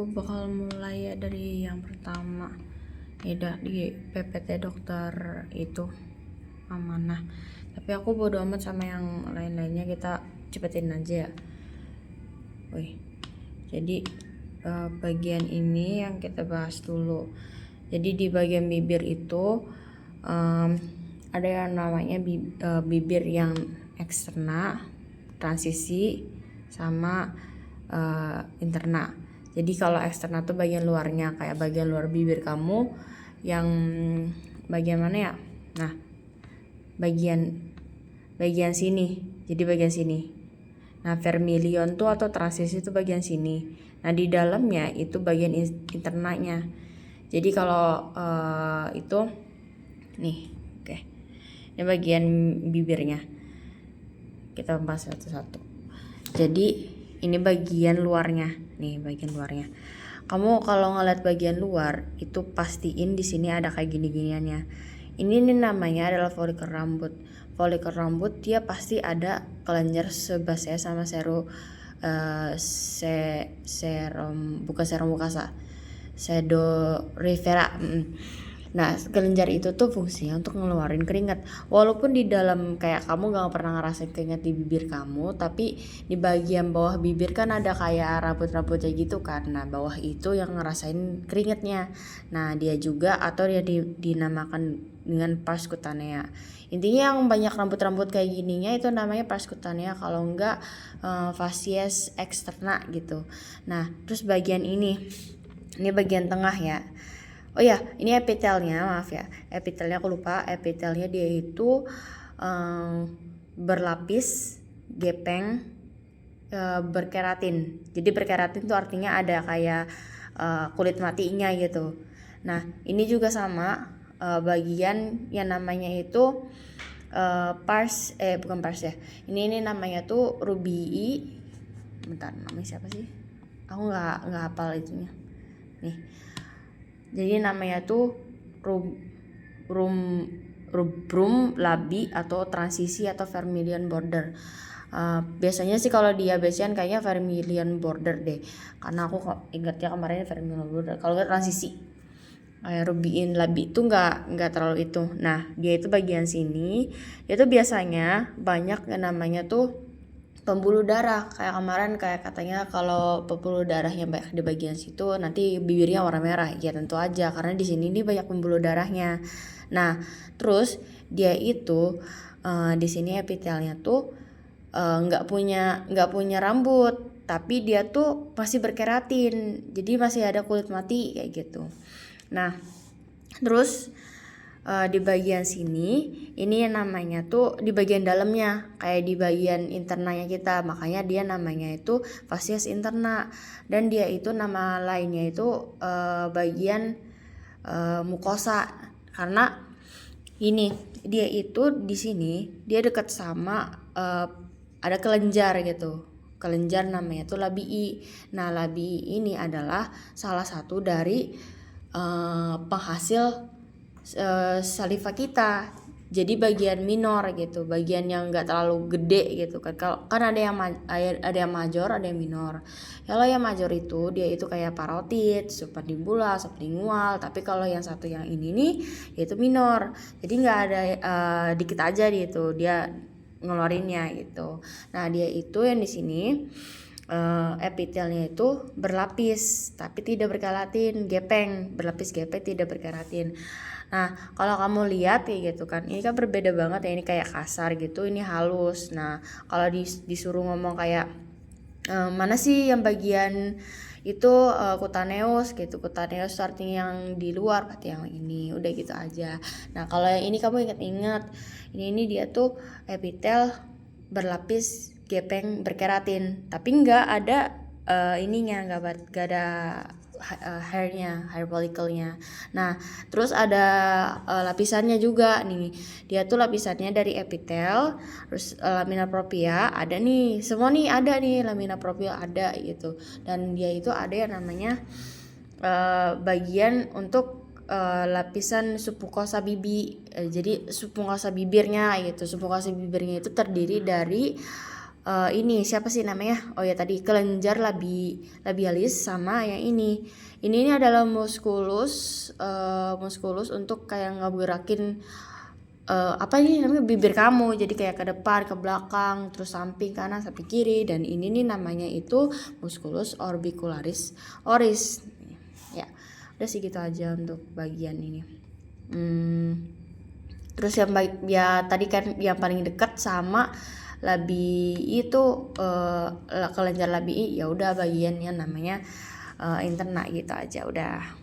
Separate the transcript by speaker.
Speaker 1: Aku bakal mulai ya dari yang pertama. Di PPT dokter itu amanah. Tapi aku bodo amat sama yang lain-lainnya, kita cepetin aja ya. Wih. Jadi bagian ini yang kita bahas dulu. Jadi di bagian bibir itu ada yang namanya bibir yang eksterna, transisi, sama interna. Jadi kalau eksterna tuh bagian luarnya, kayak bagian luar bibir kamu yang bagian mana ya? Nah, bagian sini. Jadi bagian sini. Nah, vermilion tuh atau transisi itu bagian sini. Nah, di dalamnya itu bagian internanya. Jadi kalau itu nih, oke. Ini bagian bibirnya. Kita bahas satu-satu. Jadi ini bagian luarnya. Nih, bagian luarnya. Kamu kalau ngeliat bagian luar itu pastiin di sini ada kayak gini-giniannya. Ini namanya adalah folikel rambut. Folikel rambut dia pasti ada kelenjar sebasea sama bukan serum mukasa. Sedorifera. Nah, kelenjar itu tuh fungsinya untuk ngeluarin keringat. Walaupun di dalam kayak kamu gak pernah ngerasain keringat di bibir kamu, tapi di bagian bawah bibir kan ada kayak rambut-rambutnya gitu kan. Nah, bawah itu yang ngerasain keringatnya. Nah, dia juga atau dia dinamakan dengan pars cutanea. Intinya yang banyak rambut-rambut kayak gininya itu namanya pars cutanea, kalau enggak facies externa gitu. Nah, terus bagian ini bagian tengah ya. Oh ya, ini epitelnya, maaf ya. Epitelnya aku lupa. Epitelnya dia itu berlapis, gepeng, berkeratin. Jadi berkeratin tuh artinya ada kayak kulit matinya gitu. Nah, ini juga sama bagian yang namanya itu bukan pars ya. Ini namanya tuh rubii. Bentar, namanya siapa sih? Aku nggak hafal itunya. Nih. Jadi namanya tuh rubrum labi atau transisi atau vermilion border. Biasanya sih kalau dia biasanya kayaknya vermilion border deh, karena aku ingatnya kemarin vermilion border. Kalau nggak transisi, rubiin labi itu nggak terlalu itu. Nah, dia itu bagian sini, itu biasanya banyak yang namanya tuh pembuluh darah. Kayak kemarin kayak katanya kalau pembuluh darahnya banyak di bagian situ nanti bibirnya warna merah. Ya tentu aja karena di sini nih banyak pembuluh darahnya. Nah, terus dia itu di sini epitelnya tuh nggak punya rambut, tapi dia tuh masih berkeratin. Jadi masih ada kulit mati kayak gitu. Nah, terus di bagian sini ini yang namanya tuh di bagian dalamnya kayak di bagian internanya kita, makanya dia namanya itu facies interna, dan dia itu nama lainnya itu bagian mukosa, karena ini dia itu di sini dia dekat sama ada kelenjar gitu. Kelenjar namanya tuh labii. Nah, labii ini adalah salah satu dari penghasil saliva kita. Jadi bagian minor gitu, bagian yang nggak terlalu gede gitu kan. Kalau kan ada yang major, ada yang minor. Kalau yang major itu dia itu kayak parotid, submandibula, sublingual. Tapi kalau yang satu yang ini nih yaitu minor. Jadi nggak ada dikit aja gitu dia ngeluarinnya gitu. Nah, dia itu yang di sini epitelnya itu berlapis tapi tidak berkeratin, gepeng, berlapis gepeng tidak berkeratin. Nah, kalau kamu lihat kayak gitu kan, ini kan berbeda banget ya, ini kayak kasar gitu, ini halus. Nah, kalau disuruh ngomong kayak mana sih yang bagian itu cutaneus gitu. Cutaneus artinya yang di luar, berarti yang ini. Udah gitu aja. Nah, kalau yang ini kamu ingat-ingat, ini dia tuh epitel berlapis gepeng berkeratin, tapi nggak ada ininya, nggak ada hair follicle-nya. Nah, terus ada lapisannya juga nih. Dia tuh lapisannya dari epitel, terus lamina propria ada nih. Semua nih ada nih, lamina propria ada gitu. Dan dia itu ada yang namanya bagian untuk lapisan submukosa bibi. Jadi submukosa bibirnya gitu. Submukosa bibirnya itu terdiri dari ini siapa sih namanya? Oh ya tadi kelenjar labialis sama yang ini. Ini adalah muskulus untuk kayak ngeberakin apa ini namanya bibir kamu, jadi kayak ke depan, ke belakang, terus samping kanan, samping kiri. Dan ini nih namanya itu musculus orbicularis oris. Ya, udah sih gitu aja untuk bagian ini. Terus yang ya tadi kan yang paling dekat sama labi itu kelenjar labii, ya udah bagian yang namanya interna gitu aja udah.